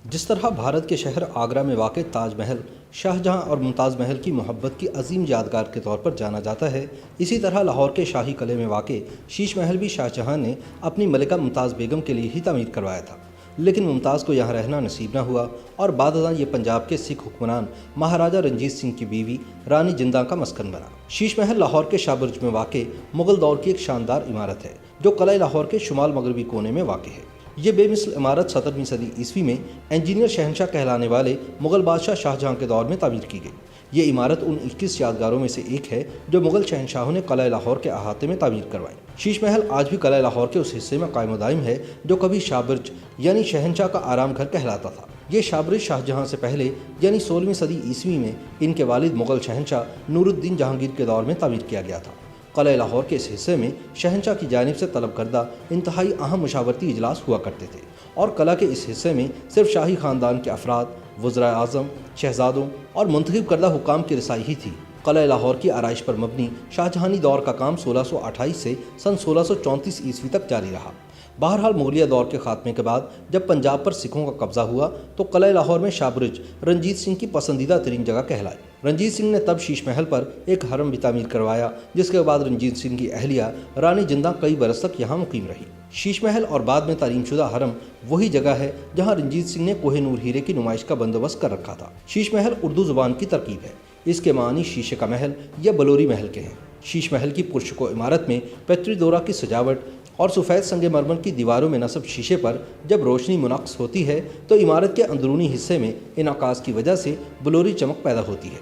जिस तरह भारत के शहर आगरा में वाक़ ताज महल शाहजहां और मुमताज़ महल की मोहब्बत की अजीम यादगार के तौर पर जाना जाता है, इसी तरह लाहौर के शाही किले में वाक़ शीश महल भी शाहजहां ने अपनी मलिका मुमताज़ बेगम के लिए ही तामीर करवाया था। लेकिन मुमताज़ को यहाँ रहना नसीब न हुआ और बादशाह ये पंजाब के सिख हुक्मरान महाराजा रंजीत सिंह की बीवी रानी जिंदा का मस्कन बना। शीश महल लाहौर के शाहबुर्ज में वाक़ मुग़ल दौर की एक शानदार इमारत है जो किला लाहौर के शुमाल मगरबी कोने में वाक़ है। ये बेमिसल इमारत 17वीं सदी ईस्वी में इंजीनियर शहनशाह कहलाने वाले मुग़ल बादशाह शाहजहां के दौर में तामीर की गई। ये इमारत उन 21 यादगारों में से एक है जो मुग़ल शहनशाहों ने किला लाहौर के अहाते में तामीर करवाई। शीश महल आज भी किला लाहौर के उस हिस्से में कायम दायम है जो कभी शाहबुर्ज यानी शहनशाह का आराम घर कहलाता था। ये शाहबुर्ज शाहजहां से पहले यानी 16वीं सदी ईस्वी में इनके वालिद मुग़ल शहनशाह नूरुद्दीन जहांगीर के दौर में तामीर किया गया था। किला लाहौर के इस हिस्से में शहनशाह की जानिब से तलब करदा इंतहाई अहम मशावरती इजलास हुआ करते थे और किला के इस हिस्से में सिर्फ शाही ख़ानदान के अफराद, वज़राए आज़म, शहजादों और मुंतखब करदा हुकाम की रसाई ही थी। किला लाहौर की आराइश पर मबनी शाहजहानी दौर का काम 1628 से सन 1634 ईस्वी तक जारी रहा। बहरहाल मुगलिया दौर के खात्मे के बाद जब पंजाब पर सिखों का कब्जा हुआ तो किला लाहौर में शाहबुर्ज रंजीत सिंह की पसंदीदा तरीन जगह कहलाई। रंजीत सिंह ने तब शीश महल पर एक हरम भी तामीर करवाया, जिसके बाद रंजीत सिंह की अहलिया रानी जिंदा कई बरस तक यहाँ मुकीम रही। शीश महल और बाद में तारीम शुदा हरम वही जगह है जहाँ रंजीत सिंह ने कोहे नूर हीरे की नुमाइश का बंदोबस्त कर रखा था। शीश महल उर्दू ज़ुबान की तरकीब है। इसके मानी शीशे का महल या बलोरी महल के हैं। शीश महल की पुरशको इमारत में पेट्री दोरा की सजावट और सफ़ेद संगे मरमर की दीवारों में नस्ब शीशे पर जब रोशनी मुनक्स होती है तो इमारत के अंदरूनी हिस्से में इनकास की वजह से बलोरी चमक पैदा होती है।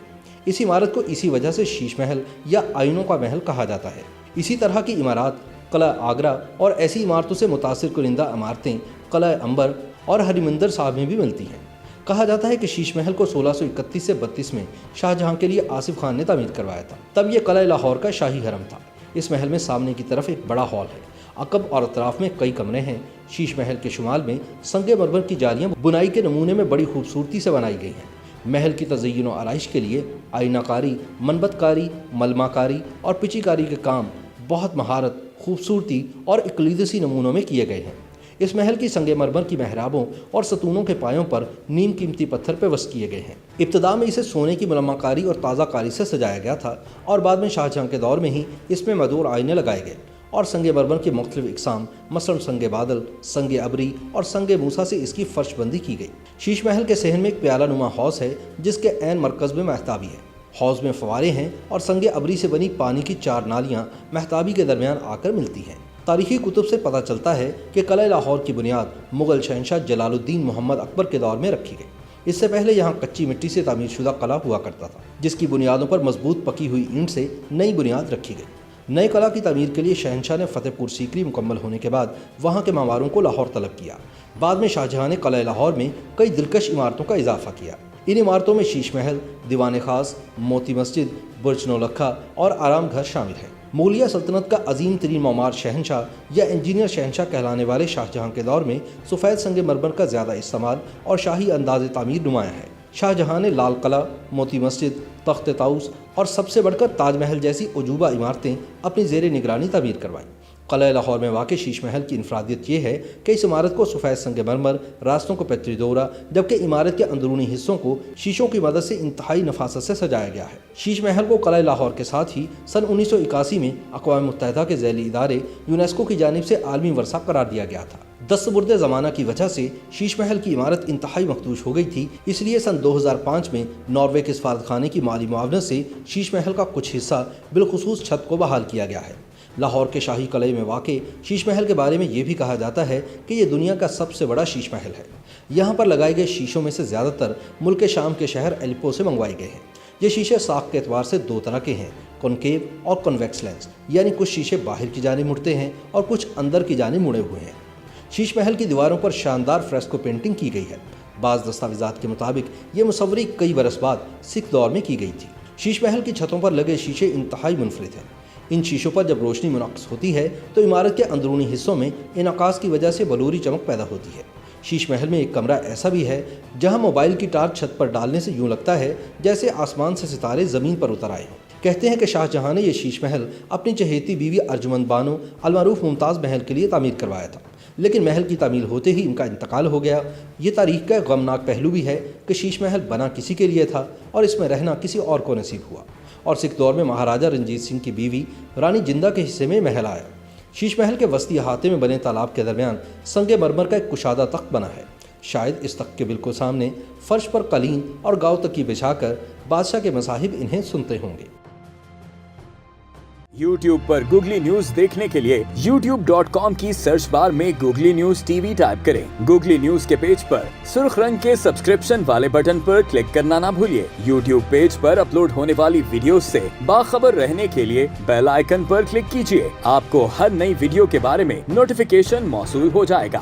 इस इमारत को इसी वजह से शीश महल या आइनों का महल कहा जाता है। इसी तरह की इमारत किला आगरा और ऐसी इमारतों से मुतासिर कुनिंदा इमारतें किला अंबर और हरिमंदिर साहब में भी मिलती हैं। कहा जाता है कि शीश महल को 1631 से 32 में शाहजहां के लिए आसिफ खान ने तामीर करवाया था। तब यह किला लाहौर का शाही हरम था। इस महल में सामने की तरफ एक बड़ा हॉल है। अकब और अतराफ में कई कमरे हैं। शीश महल के शुमाल में संगे मरमर की जालियां बुनाई के नमूने में बड़ी खूबसूरती से बनाई गई हैं। महल की तज़य्युन और आराइश के लिए आईनाकारी, मनबतकारी, मलमाकारी और पिचीकारी के काम बहुत महारत, खूबसूरती और इकलीदसी नमूनों में किए गए हैं। इस महल की संगे मरमर की महराबों और सतूनों के पायों पर नीम कीमती पत्थर पे वस किए गए हैं। इब्तदा में इसे सोने की मुलम्माकारी और ताज़ा कारी से सजाया गया था और बाद में शाहजहां के दौर में ही इसमें मदूर आईने लगाए गए और संगे मरमर के मुख्तलिफ इकसाम मसलन संगे बादल, संगे अबरी और संगे मूसा से इसकी फर्शबंदी की गई। शीश महल के सहन में एक प्याला नुमा हौज़ है जिसके ऐन मरकज़ में महताबी है। हौज़ में फवारे हैं और संगे अबरी से बनी पानी की 4 नालियाँ महताबी के दरमियान आकर मिलती हैं। तारीखी कुतुब से पता चलता है कि किला लाहौर की बुनियाद मुग़ल शहनशाह जलालुद्दीन मोहम्मद अकबर के दौर में रखी गई। इससे पहले यहाँ कच्ची मिट्टी से तामीर शुदा किला हुआ करता था जिसकी बुनियादों पर मजबूत पकी हुई ईंट से नई बुनियाद रखी गई। नए किला की तामीर के लिए शहनशाह ने फतेहपुर सीकरी मुकम्मल होने के बाद वहाँ के मामारों को लाहौर तलब किया। बाद में शाहजहां ने किला लाहौर में कई दिलकश इमारतों का इजाफा किया। इन इमारतों में शीश महल, दीवान खास, मोती मस्जिद, बुर्ज नौलखा और आराम घर शामिल हैं। मुगलिया सल्तनत का अजीम तरीन मामार शहनशाह या इंजीनियर शहनशाह कहलाने वाले शाहजहां के दौर में सफ़ेद संगे मरमर का ज़्यादा इस्तेमाल और शाही अंदाज़ तामीर नुमाया है। शाहजहां ने लाल किला, मोती मस्जिद, तख्त ताउस और सबसे बढ़कर ताजमहल जैसी उजूबा इमारतें अपनी ज़ेर निगरानी तामीर करवाईं। किला लाहौर में वाक़ शीश महल की इनफरादियत यह है कि इस इमारत को सफ़ेद संगे मरमर, रास्तों को पेट्री दोरा, जबकि इमारत के अंदरूनी हिस्सों को शीशों की मदद से इंतहाई नफासत से सजाया गया है। शीश महल को किला लाहौर के साथ ही सन 1981 में अक़वाम मुत्तहिदा के ज़ैली इदारे यूनेस्को की जानिब से आलमी वर्सा करार दिया गया था। दस्तबुर्द ज़माना की वजह से शीश महल की इमारत इंतहाई मखदूश हो गई थी, इसलिए सन 2005 में नॉर्वे के सफारतखाने की माली मुआवनत से शीश महल का कुछ हिस्सा बिलखुसूस छत को बहाल किया गया है। लाहौर के शाही किले में वाक़ शीश महल के बारे में ये भी कहा जाता है कि ये दुनिया का सबसे बड़ा शीश महल है। यहाँ पर लगाए गए शीशों में से ज़्यादातर मुल्क शाम के शहर एलिप्पो से मंगवाए गए हैं। ये शीशे साख के एतबार से 2 तरह के हैं, कॉनकेव और कॉन्वेक्स लेंस, यानी कुछ शीशे बाहर की जानिब मुड़ते हैं और कुछ अंदर की जानिब मुड़े हुए हैं। शीश महल की दीवारों पर शानदार फ्रेस्को पेंटिंग की गई है। बाज़ दस्तावेज़ात के मुताबिक ये मुसव्वरी कई बरस बाद सिख दौर में की गई थी। शीश महल की छतों पर लगे शीशे इंतहाई मुनफरिद हैं। इन शीशों पर जब रोशनी मुनक्स होती है तो इमारत के अंदरूनी हिस्सों में इनकास की वजह से बलूरी चमक पैदा होती है। शीश महल में एक कमरा ऐसा भी है जहां मोबाइल की टार्च छत पर डालने से यूँ लगता है जैसे आसमान से सितारे ज़मीन पर उतर आए हों। कहते हैं कि शाहजहां ने यह शीश महल अपनी चहेती बीवी अर्जुमंद बानो अलमारूफ मुमताज़ महल के लिए तामीर करवाया था। لیکن محل کی تعمیل ہوتے ہی ان کا انتقال ہو گیا۔ یہ تاریخ کا غمناک پہلو بھی ہے کہ شیش محل بنا کسی کے لیے تھا اور اس میں رہنا کسی اور کو نصیب ہوا، اور سکھ دور میں مہاراجہ رنجیت سنگھ کی بیوی رانی جندہ کے حصے میں محل آیا۔ شیش محل کے وسطی احاطے میں بنے تالاب کے درمیان سنگ مرمر کا ایک کشادہ تخت بنا ہے۔ شاید اس تخت کے بالکل سامنے فرش پر قلین اور گاؤ تکی بچھا کر بادشاہ کے مصاحب انہیں سنتے ہوں گے۔ YouTube پر گوگلی نیوز دیکھنے کے لیے youtube.com کی سرچ بار میں googly news T V type کریں۔ گوگلی نیوز کے پیج پر سرخ رنگ کے سبسکرپشن والے بٹن پر کلک کرنا نہ بھولیے۔ YouTube پیج پر اپلوڈ ہونے والی ویڈیوز سے باخبر رہنے کے لیے بیل آئیکن پر کلک کیجیے۔ آپ کو ہر نئی ویڈیو کے بارے میں نوٹیفیکیشن موصول ہو جائے گا۔